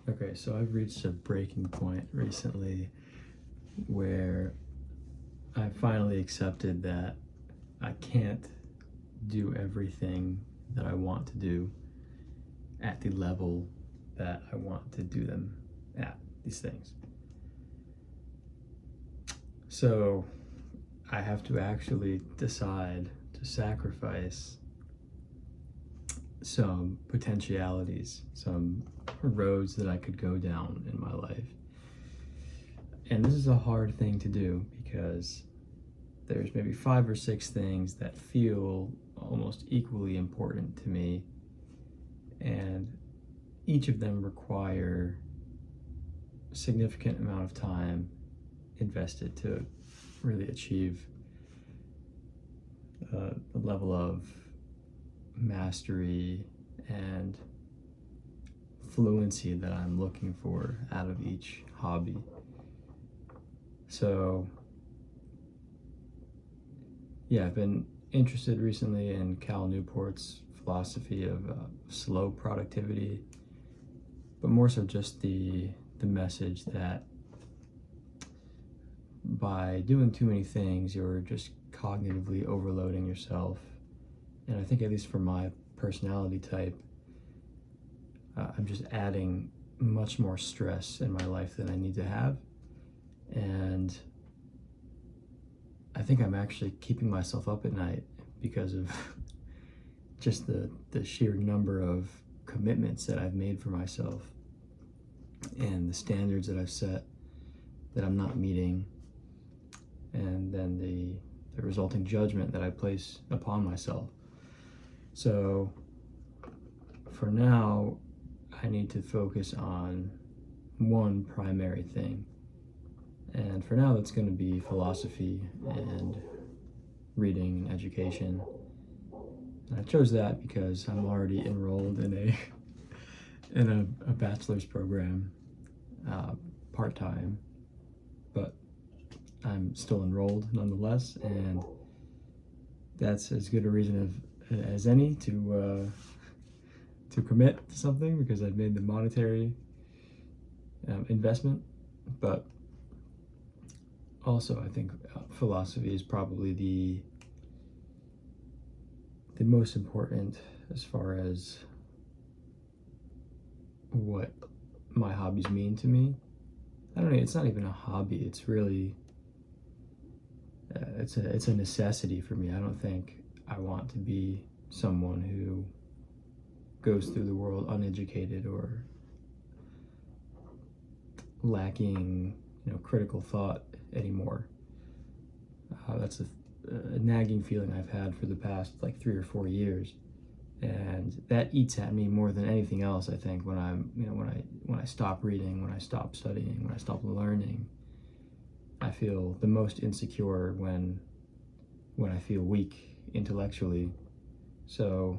Okay, so I've reached a breaking point recently where I finally accepted that I can't do everything that I want to do at the level that I want to do them at, these things. So I have to actually decide to sacrifice some potentialities, some roads that I could go down in my life. And this is a hard thing to do because there's maybe 5 or 6 things that feel almost equally important to me, and each of them require a significant amount of time invested to really achieve the level of mastery and fluency that I'm looking for out of each hobby. So yeah, I've been interested recently in Cal Newport's philosophy of slow productivity, but more so just the message that by doing too many things, you're just cognitively overloading yourself. And I think, at least for my personality type, I'm just adding much more stress in my life than I need to have. And I think I'm actually keeping myself up at night because of just the sheer number of commitments that I've made for myself and the standards that I've set that I'm not meeting, and then the resulting judgment that I place upon myself. So for now, I need to focus on one primary thing. And for now, that's going to be philosophy and reading and education. And I chose that because I'm already enrolled in a bachelor's program, part-time, but I'm still enrolled nonetheless, and that's as good a reason as any to commit to something, because I've made the monetary investment. But also, I think philosophy is probably the most important as far as what my hobbies mean to me. I don't know, it's not even a hobby, it's really it's a necessity for me. I don't think I want to be someone who goes through the world uneducated or lacking, critical thought anymore. That's a nagging feeling I've had for the past 3 or 4 years, and that eats at me more than anything else. I think when I stop reading, when I stop studying, when I stop learning, I feel the most insecure when I feel weak intellectually. So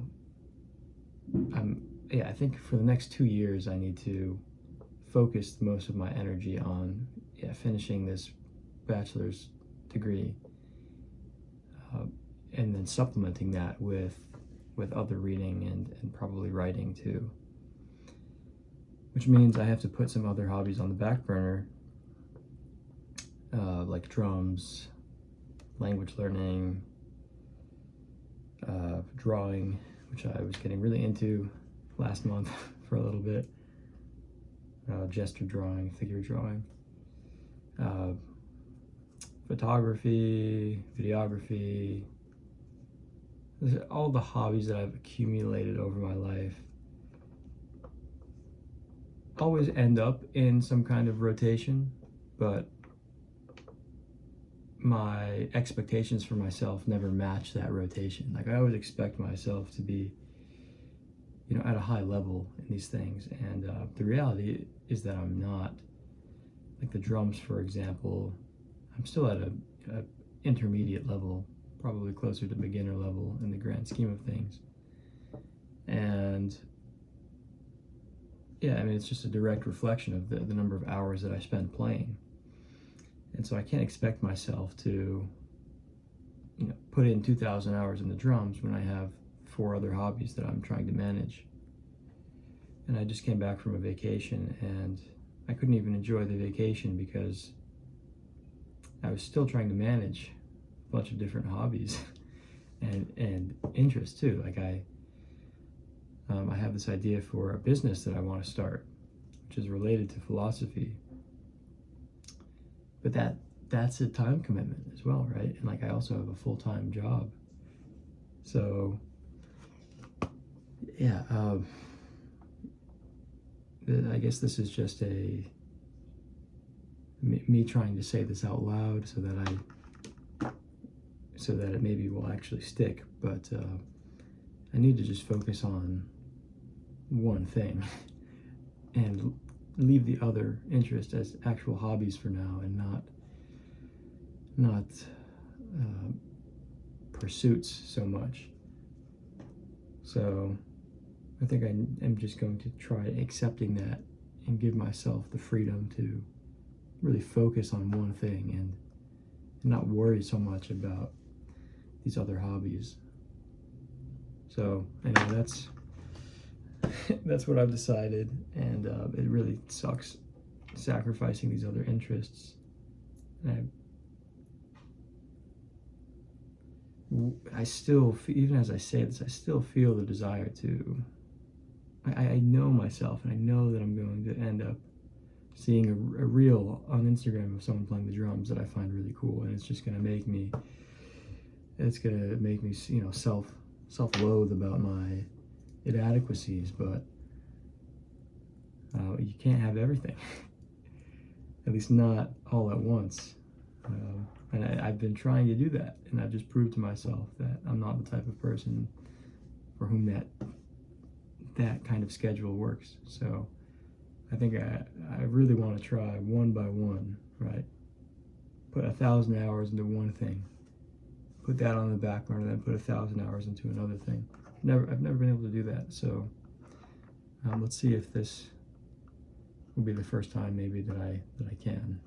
I think for the next 2 years I need to focus most of my energy on finishing this bachelor's degree, and then supplementing that with other reading and probably writing too, which means I have to put some other hobbies on the back burner, like drums, language learning, drawing, which I was getting really into last month for a little bit, gesture drawing, figure drawing, photography, videography. All the hobbies that I've accumulated over my life always end up in some kind of rotation, but my expectations for myself never match that rotation. I always expect myself to be, at a high level in these things, and the reality is that I'm not. Like the drums, for example, I'm still at a intermediate level, probably closer to beginner level in the grand scheme of things. And yeah, it's just a direct reflection of the number of hours that I spend playing. And so I can't expect myself to, put in 2,000 hours in the drums when I have 4 other hobbies that I'm trying to manage. and I just came back from a vacation, and I couldn't even enjoy the vacation because I was still trying to manage a bunch of different hobbies and interests too. Like I have this idea for a business that I want to start, which is related to philosophy. But that's a time commitment as well, right? And like I also have a full-time job. So yeah, I guess this is just me trying to say this out loud so that it maybe will actually stick. But I need to just focus on one thing and leave the other interest as actual hobbies for now, and not pursuits so much. So I think I'm just going to try accepting that and give myself the freedom to really focus on one thing and not worry so much about these other hobbies. So anyway, that's what I've decided, and it really sucks sacrificing these other interests. And I still, even as I say this, I still feel the desire to. I know myself, and I know that I'm going to end up seeing a reel on Instagram of someone playing the drums that I find really cool, and it's just going to make me. It's going to make me, self-loathe about my inadequacies, but you can't have everything. At least not all at once. And I've been trying to do that, and I've just proved to myself that I'm not the type of person for whom that kind of schedule works. So I think I really want to try one by one, right? Put 1,000 hours into one thing, put that on the back burner, then put 1,000 hours into another thing. I've never been able to do that. So let's see if this will be the first time maybe that I can.